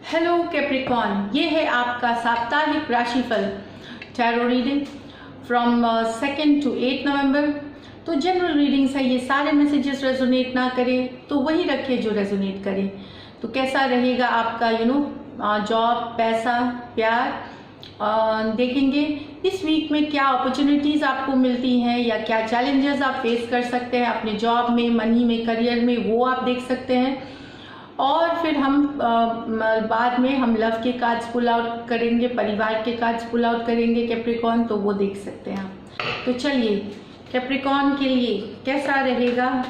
Hello Capricorn, ये है आपका साप्ताहिक राशिफल टैरो रीडिंग फ्रॉम 2 to 8 नवंबर। तो जनरल रीडिंग्स है, ये सारे मैसेजेस रेजोनेट ना करें तो वही रखिए जो रेजोनेट करे। तो कैसा रहेगा आपका जॉब, पैसा, प्यार, देखेंगे इस वीक में क्या अपॉर्चुनिटीज़ आपको मिलती हैं या क्या चैलेंजेस आप फेस कर सकते हैं अपने जॉब में, मनी में, करियर में, वो आप देख सकते हैं। और फिर हम बाद में हम लव के कार्ड्स पुल आउट करेंगे, परिवार के कार्ड्स पुल आउट करेंगे कैप्रिकॉन, तो वो देख सकते हैं आप। तो चलिए, कैप्रिकॉन के लिए कैसा रहेगा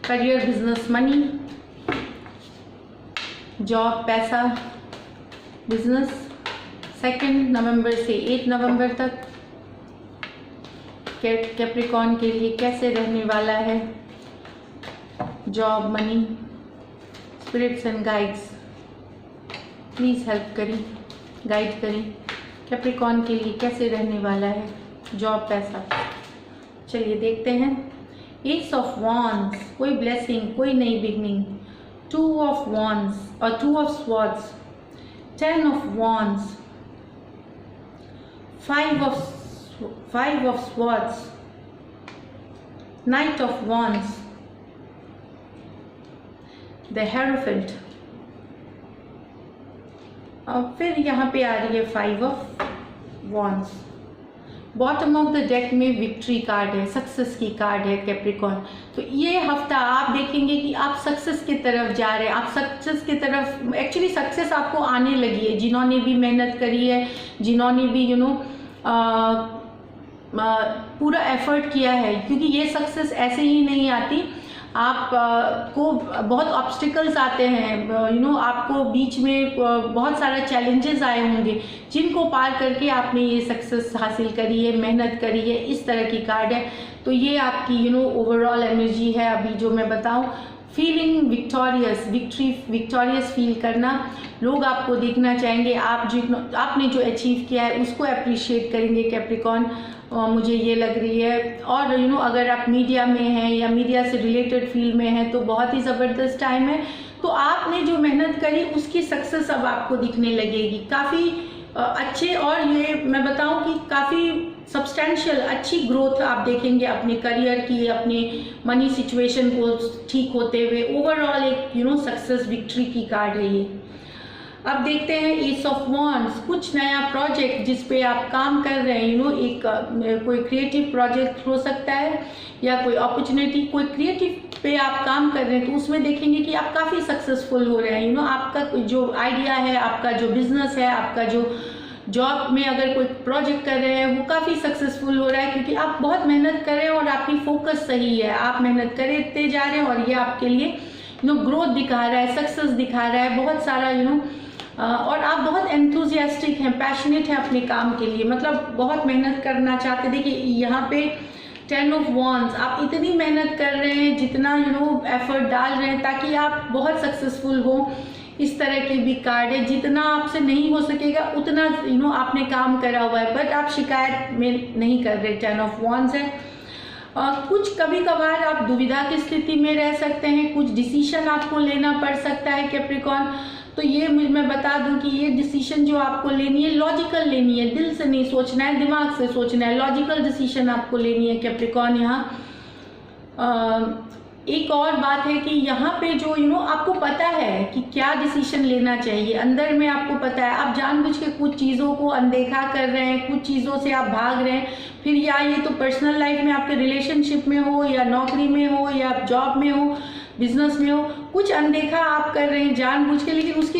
करियर, बिजनेस, मनी, जॉब, पैसा, बिजनेस 2 नवंबर से 8 नवंबर तक कैप्रिकॉन के लिए कैसे रहने वाला है job, money. Spirits and guides please help करें, गाइड करें कैप्रिकॉन के लिए कैसे रहने वाला है जॉब, पैसा। चलिए देखते हैं। एस ऑफ वॉन्ड्स, कोई ब्लेसिंग, कोई नई बिगनिंग। 2 ऑफ वॉन्ड्स और 2 of swords. 10 of wands, 5 of swords, night of wands, the hierophant, और फिर यहाँ पे आ रही है 5 of wands. Bottom of the deck में विक्ट्री कार्ड है, सक्सेस की कार्ड है कैप्रिकॉन। तो ये हफ्ता आप देखेंगे कि आप सक्सेस की तरफ जा रहे हैं, आप सक्सेस की तरफ, एक्चुअली सक्सेस आपको आने लगी है। जिन्होंने भी मेहनत करी है, जिन्होंने भी पूरा एफर्ट किया है, क्योंकि ये सक्सेस ऐसे ही नहीं आती। आप को बहुत ऑब्स्टिकल्स आते हैं, आपको बीच में बहुत सारा चैलेंजेस आए होंगे, जिनको पार करके आपने ये सक्सेस हासिल करी है, मेहनत करी है। इस तरह की कार्ड है। तो ये आपकी ओवरऑल एनर्जी है अभी जो मैं बताऊं। फीलिंग विक्टोरियस, विक्टोरियस फील करना। लोग आपको देखना चाहेंगे, आपने जो अचीव किया है उसको अप्रिशिएट करेंगे कैप्रिकॉन, मुझे ये लग रही है। और अगर आप मीडिया में हैं या मीडिया से रिलेटेड फील्ड में हैं तो बहुत ही ज़बरदस्त टाइम है। तो आपने जो मेहनत करी उसकी सक्सेस अब आपको दिखने लगेगी। काफ़ी अच्छे, और ये मैं बताऊं कि काफ़ी सब्सटेंशियल अच्छी ग्रोथ आप देखेंगे अपने करियर की, अपने मनी सिचुएशन को ठीक होते हुए। ओवरऑल एक सक्सेस, विक्ट्री की कार्ड है ये। अब देखते हैं एस ऑफ वॉन्ड्स, कुछ नया प्रोजेक्ट जिस पे आप काम कर रहे हैं, कोई क्रिएटिव प्रोजेक्ट हो सकता है या कोई अपॉर्चुनिटी, कोई क्रिएटिव पे आप काम कर रहे हैं, तो उसमें देखेंगे कि आप काफ़ी सक्सेसफुल हो रहे हैं। आपका जो आइडिया है, आपका जो बिजनेस है, आपका जो जॉब में अगर कोई प्रोजेक्ट कर रहे हैं वो काफ़ी सक्सेसफुल हो रहा है, क्योंकि आप बहुत मेहनत कर रहे हैं और आपकी फोकस सही है। आप मेहनत करते जा रहे हैं और ये आपके लिए ग्रोथ दिखा रहा है, सक्सेस दिखा रहा है, बहुत सारा और आप बहुत एंथुजियास्टिक हैं, पैशनेट हैं अपने काम के लिए, मतलब बहुत मेहनत करना चाहते। देखिए यहाँ पे 10 ऑफ वॉन्ड्स, आप इतनी मेहनत कर रहे हैं, जितना एफर्ट डाल रहे हैं ताकि आप बहुत सक्सेसफुल हो। इस तरह के भी कार्ड है। जितना आपसे नहीं हो सकेगा उतना आपने काम करा हुआ है, बट आप शिकायत में नहीं कर रहे। 10 ऑफ वॉन्ड्स है। कुछ कभी कभार आप दुविधा की स्थिति में रह सकते हैं, कुछ डिसीजन आपको लेना पड़ सकता है कैप्रिकॉन। तो ये मैं बता दूं कि ये डिसीजन जो आपको लेनी है, लॉजिकल लेनी है, दिल से नहीं सोचना है, दिमाग से सोचना है। लॉजिकल डिसीजन आपको लेनी है कैप्रिकॉन। यहाँ एक और बात है कि यहाँ पे जो आपको पता है कि क्या डिसीजन लेना चाहिए, अंदर में आपको पता है। आप जानबूझ के कुछ चीज़ों को अनदेखा कर रहे हैं, कुछ चीज़ों से आप भाग रहे हैं। फिर या ये तो पर्सनल लाइफ में, आपके रिलेशनशिप में हो, या नौकरी में हो, या जॉब में हो, बिजनेस में हो, कुछ अनदेखा आप कर रहे हैं जानबूझ के, लेकिन उसकी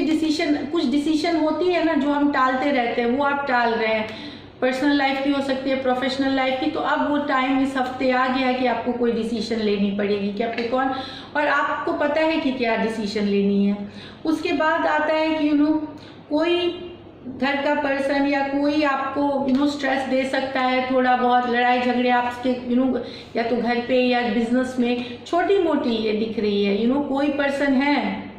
कुछ डिसीजन होती है ना जो हम टालते रहते हैं, वो आप टाल रहे हैं। पर्सनल लाइफ की हो सकती है, प्रोफेशनल लाइफ की। तो अब वो टाइम इस हफ्ते आ गया है कि आपको कोई डिसीजन लेनी पड़ेगी कैप्रिकॉन, और आपको पता है कि क्या डिसीजन लेनी है। उसके बाद आता है कि कोई घर का पर्सन या कोई आपको स्ट्रेस दे सकता है, थोड़ा बहुत लड़ाई झगड़े आपके या तो घर पे या बिजनेस में, छोटी मोटी ये दिख रही है। कोई पर्सन है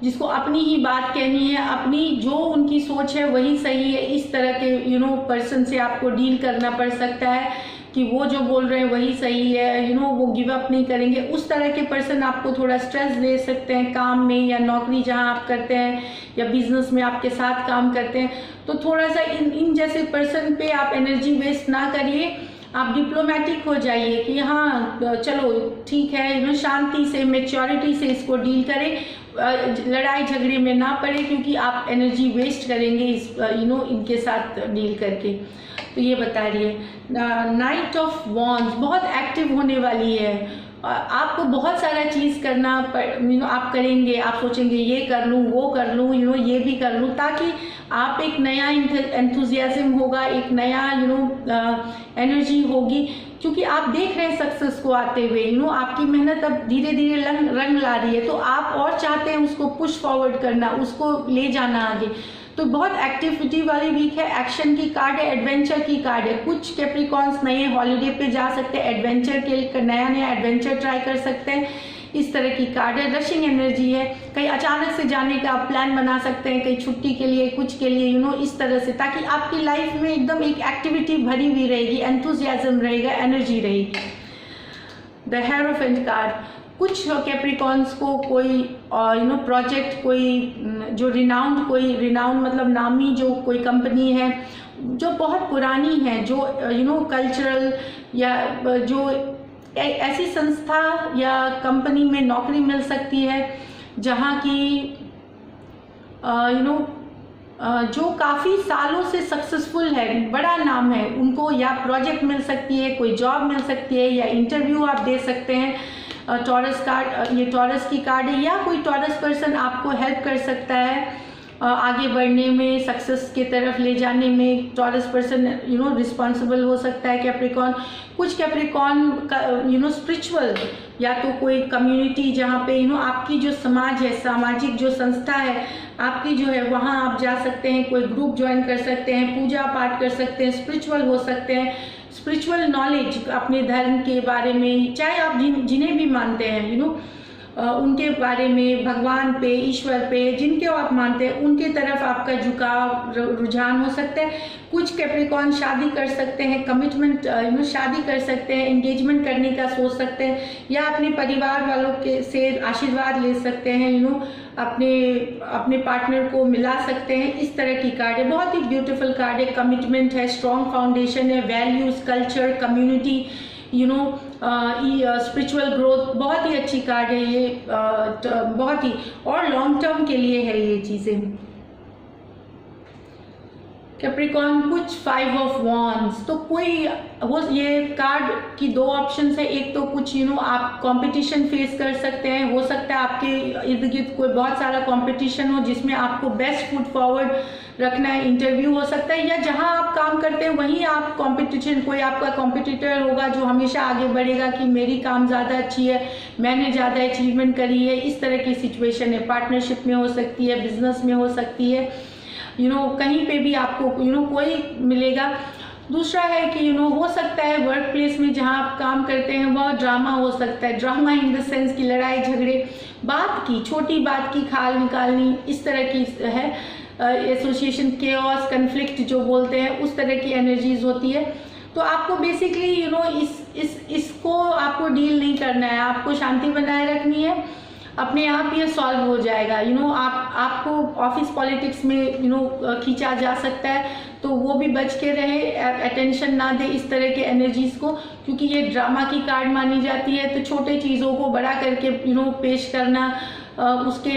जिसको अपनी ही बात कहनी है, अपनी जो उनकी सोच है वही सही है। इस तरह के पर्सन से आपको डील करना पड़ सकता है। कि वो जो बोल रहे हैं वही सही है, वो गिव अप नहीं करेंगे। उस तरह के पर्सन आपको थोड़ा स्ट्रेस दे सकते हैं काम में, या नौकरी जहां आप करते हैं, या बिजनेस में आपके साथ काम करते हैं। तो थोड़ा सा इन जैसे पर्सन पे आप एनर्जी वेस्ट ना करिए, आप डिप्लोमेटिक हो जाइए कि हाँ चलो ठीक है, शांति से, मैच्योरिटी से इसको डील करें, लड़ाई झगड़े में ना पड़े, क्योंकि आप एनर्जी वेस्ट करेंगे इनके साथ डील करके। तो ये बता रही है। नाइट ऑफ वॉन्ड्स बहुत एक्टिव होने वाली है, आपको बहुत सारा चीज़ करना आप करेंगे, आप सोचेंगे ये कर लूँ, वो कर लूँ, ये भी कर लूँ, ताकि आप एक नया एंथुजियाज्म होगा, एक नया एनर्जी होगी, क्योंकि आप देख रहे हैं सक्सेस को आते हुए। आपकी मेहनत अब धीरे धीरे रंग ला रही है, तो आप और चाहते हैं उसको पुश फॉरवर्ड करना, उसको ले जाना आगे। तो बहुत एक्टिविटी वाली वीक है, एक्शन की कार्ड है, एडवेंचर की कार्ड है। कुछ कैप्रिकॉन्स नए हॉलीडे पे जा सकते हैं, एडवेंचर के नया एडवेंचर ट्राई कर सकते हैं, इस तरह की कार्ड है। रशिंग एनर्जी है, कहीं अचानक से जाने का आप प्लान बना सकते हैं, कहीं छुट्टी के लिए, कुछ के लिए, इस तरह से, ताकि आपकी लाइफ में एकदम एक एक्टिविटी भरी हुई रहेगी, एंथुजियाज्म रहेगा, एनर्जी रहेगी। द हेरोफेंट कार्ड, कुछ कैप्रिकॉन्स को कोई प्रोजेक्ट, कोई जो रिनाउंड मतलब नामी जो कोई कंपनी है जो बहुत पुरानी है, जो कल्चरल या जो ऐसी संस्था या कंपनी में नौकरी मिल सकती है जहाँ की जो काफ़ी सालों से सक्सेसफुल है, बड़ा नाम है, उनको या प्रोजेक्ट मिल सकती है, कोई जॉब मिल सकती है, या इंटरव्यू आप दे सकते हैं। टॉरस कार्ड, ये टॉरस की कार्ड है, या कोई टॉरस पर्सन आपको हेल्प कर सकता है आगे बढ़ने में, सक्सेस के तरफ ले जाने में। टॉरस पर्सन रिस्पॉन्सिबल हो सकता है। कैप्रिकॉन, कुछ कैप्रिकॉन स्पिरिचुअल, या तो कोई कम्युनिटी जहाँ पे आपकी जो समाज है, सामाजिक जो संस्था है आपकी जो है, वहाँ आप जा सकते हैं, कोई ग्रुप ज्वाइन कर सकते हैं, पूजा पाठ कर सकते हैं, स्पिरिचुअल हो सकते हैं। स्पिरिचुअल नॉलेज अपने धर्म के बारे में, चाहे आप जिन्हें भी मानते हैं, उनके बारे में, भगवान पे, ईश्वर पे, जिनके आप मानते हैं उनके तरफ आपका झुकाव, रुझान हो सकता है। कुछ कैप्रिकॉन शादी कर सकते हैं, कमिटमेंट शादी कर सकते हैं, एंगेजमेंट करने का सोच सकते हैं, या अपने परिवार वालों के से आशीर्वाद ले सकते हैं, अपने पार्टनर को मिला सकते हैं। इस तरह की कार्ड है, बहुत ही ब्यूटीफुल कार्ड है। कमिटमेंट है, स्ट्रॉन्ग फाउंडेशन है, values, culture, community, spiritual growth, बहुत ही अच्छी कार्ड है ये, बहुत ही, और लॉन्ग टर्म के लिए है ये चीज़ें। कैप्रिकॉन, कुछ 5 ऑफ वॉन्ड्स, तो कोई वो ये कार्ड की दो ऑप्शंस है। एक तो कुछ आप कंपटीशन फेस कर सकते हैं, हो सकता है आपके इर्द गिर्द कोई बहुत सारा कंपटीशन हो जिसमें आपको बेस्ट फुट फॉरवर्ड रखना है, इंटरव्यू हो सकता है, या जहां आप काम करते हैं वहीं आप कंपटीशन, कोई आपका कॉम्पिटिटर होगा जो हमेशा आगे बढ़ेगा कि मेरी काम ज़्यादा अच्छी है, मैंने ज़्यादा अचीवमेंट करी है, इस तरह की सिचुएशन है। पार्टनरशिप में हो सकती है, बिजनेस में हो सकती है, कहीं पे भी आपको कोई मिलेगा। दूसरा है कि हो सकता है वर्क प्लेस में जहाँ आप काम करते हैं वह ड्रामा हो सकता है। ड्रामा इन द सेंस की लड़ाई झगड़े, बात की, छोटी बात की खाल निकालनी, इस तरह की है। एसोसिएशन, केओस, कन्फ्लिक्ट जो बोलते हैं, उस तरह की एनर्जीज होती है। तो आपको बेसिकली इसको आपको डील नहीं करना है, आपको शांति बनाए रखनी है, अपने आप ये सॉल्व हो जाएगा। आपको ऑफिस पॉलिटिक्स में खींचा जा सकता है, तो वो भी बच के रहे, अटेंशन ना दे इस तरह के एनर्जीज को, क्योंकि ये ड्रामा की कार्ड मानी जाती है। तो छोटे चीज़ों को बड़ा करके पेश करना, उसके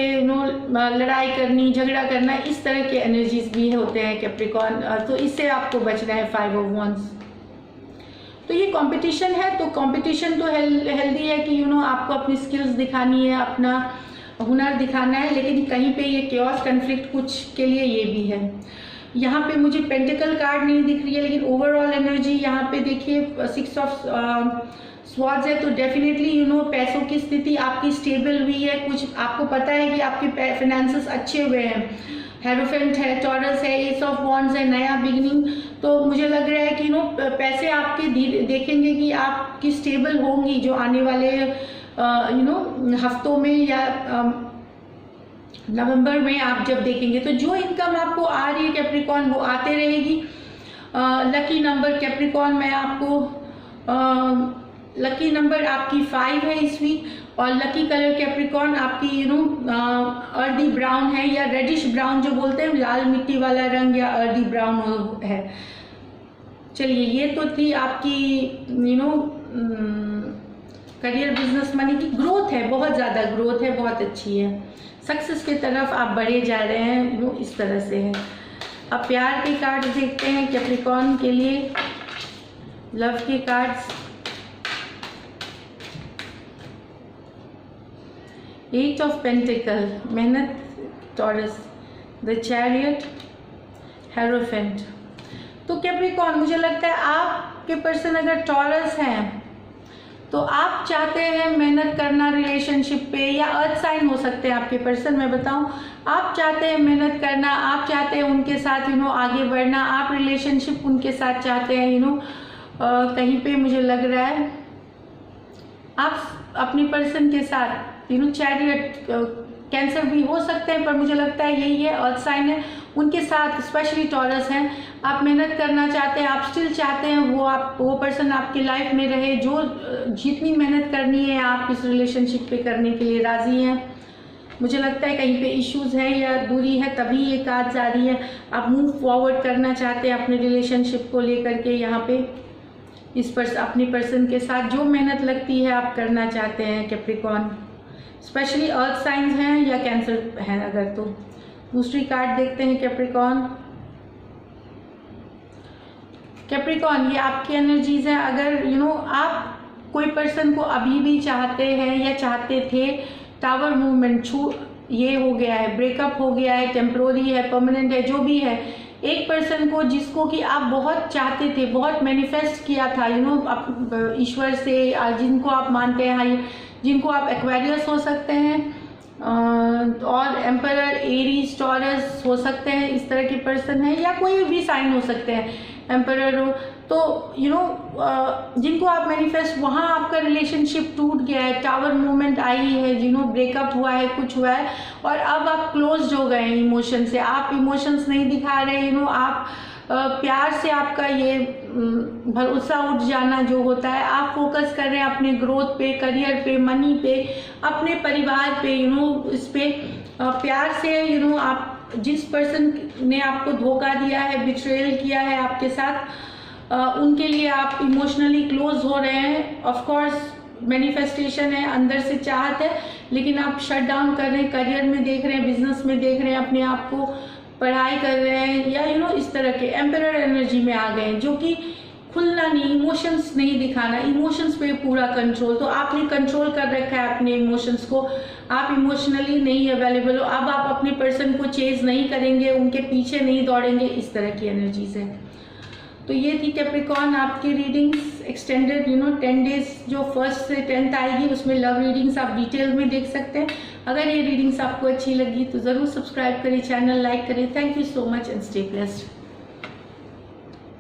लड़ाई करनी, झगड़ा करना, इस तरह के एनर्जीज भी होते हैं कैप्रिकॉन। तो इससे आपको बचना है 5 ऑफ वॉन्ड्स। तो ये कंपटीशन है, तो कंपटीशन तो हेल्दी है कि आपको अपनी स्किल्स दिखानी है, अपना हुनर दिखाना है, लेकिन कहीं पे ये केओस, कन्फ्लिक्ट कुछ के लिए ये भी है। यहाँ पे मुझे पेंटिकल कार्ड नहीं दिख रही है, लेकिन ओवरऑल एनर्जी यहाँ पे देखिए 6 ऑफ स्वॉर्ड्स है। तो डेफिनेटली पैसों की स्थिति आपकी स्टेबल हुई है, कुछ आपको पता है कि आपके फाइनेंसेस अच्छे हुए हैं। हेरोफेंट है, टॉरस है, एस ऑफ वॉन्ड्स है, नया बिगिनिंग। तो मुझे लग रहा है कि पैसे आपके देखेंगे कि आपकी स्टेबल होंगी जो आने वाले हफ्तों में, या नवंबर में आप जब देखेंगे। तो जो इनकम आपको आ रही है कैप्रिकॉन, वो आते रहेगी। लकी नंबर कैप्रिकॉन मैं आपको लकी नंबर आपकी 5 है इस वीक, और लकी कलर कैप्रिकॉर्न आपकी अर्दी ब्राउन है, या रेडिश ब्राउन जो बोलते हैं, लाल मिट्टी वाला रंग या अर्दी ब्राउन है। चलिए, ये तो थी आपकी करियर, बिजनेस, मनी की ग्रोथ है, बहुत ज़्यादा ग्रोथ है, बहुत अच्छी है, सक्सेस की तरफ आप बढ़े जा रहे हैं, इस तरह से है। अब प्यार के कार्ड देखते हैं कैप्रिकॉर्न के लिए, लव के कार्ड्स। 8 ऑफ पेंटिकल, मेहनत, टॉरस, द चैरियट, हेरोफेंट। तो कैप्रिकॉर्न, मुझे लगता है आपके पर्सन अगर टॉरस हैं तो आप चाहते हैं मेहनत करना रिलेशनशिप पे, या अर्थ साइन हो सकते हैं आपके पर्सन, मैं बताऊं, आप चाहते हैं मेहनत करना, आप चाहते हैं उनके साथ आगे बढ़ना, आप रिलेशनशिप उनके साथ चाहते हैं, कहीं पे मुझे लग रहा है आप अपनी पर्सन के साथ चैरियट, कैंसर भी हो सकते हैं, पर मुझे लगता है यही है, अर्थ साइन है, उनके साथ स्पेशली टॉरस हैं, आप मेहनत करना चाहते हैं, आप स्टिल चाहते हैं वो पर्सन आपकी लाइफ में रहे, जो जितनी मेहनत करनी है आप इस रिलेशनशिप पे करने के लिए राजी हैं। मुझे लगता है कहीं पे इश्यूज है या दूरी है, तभी ये कार्ड्स आ रही है। आप मूव फॉरवर्ड करना चाहते हैं अपने रिलेशनशिप को लेकर के, यहाँ पे अपनी पर्सन के साथ जो मेहनत लगती है आप करना चाहते हैं कैप्रिकॉर्न, स्पेशली अर्थ साइंस हैं या कैंसर हैं अगर तो। दूसरी कार्ड देखते हैं कैप्रिकॉर्न। कैप्रिकॉर्न, ये आपकी एनर्जीज हैं। अगर आप कोई पर्सन को अभी भी चाहते हैं या चाहते थे, टावर मूवमेंट ये हो गया है, ब्रेकअप हो गया है, टेम्प्रोरी है, परमानेंट है, जो भी है, एक पर्सन को जिसको कि आप बहुत चाहते थे, बहुत मैनिफेस्ट किया था ईश्वर से, जिनको आप मानते हैं, जिनको आप एक्वेरियस हो सकते हैं, और एम्परर, एरीज, टॉरस हो सकते हैं, इस तरह के पर्सन है, या कोई भी साइन हो सकते हैं, एम्परर हो, तो जिनको आप मैनिफेस्ट, वहाँ आपका रिलेशनशिप टूट गया है, टावर मूवमेंट आई है, ब्रेकअप हुआ है, कुछ हुआ है, और अब आप क्लोज हो गए हैं इमोशन से, आप इमोशंस नहीं दिखा रहे, आप प्यार से आपका ये भरोसा उठ जाना जो होता है, आप फोकस कर रहे हैं अपने ग्रोथ पे, करियर पे, मनी पे, अपने परिवार पे, इस पे प्यार से, आप जिस पर्सन ने आपको धोखा दिया है, बिट्रेयल किया है आपके साथ, उनके लिए आप इमोशनली क्लोज हो रहे हैं। ऑफ कोर्स मैनिफेस्टेशन है, अंदर से चाहत है, लेकिन आप शट डाउन कर रहे हैं, करियर में देख रहे हैं, बिजनेस में देख रहे हैं, अपने आप को पढ़ाई कर रहे हैं, या इस तरह के एम्परर एनर्जी में आ गए हैं, जो कि खुलना नहीं, इमोशंस नहीं दिखाना, इमोशंस पे पूरा कंट्रोल। तो आपने कंट्रोल कर रखा है अपने इमोशंस को, आप इमोशनली नहीं अवेलेबल हो, अब आप अपने पर्सन को चेज नहीं करेंगे, उनके पीछे नहीं दौड़ेंगे, इस तरह की एनर्जीज है। तो ये थी कैप्रिकॉर्न आपकी रीडिंग्स एक्सटेंडेड 10 डेज, जो 1st से 10th आएगी, उसमें लव रीडिंग्स आप डिटेल में देख सकते हैं। अगर ये रीडिंग्स आपको अच्छी लगी तो ज़रूर सब्सक्राइब करें, चैनल लाइक करें। Thank you so much and stay blessed.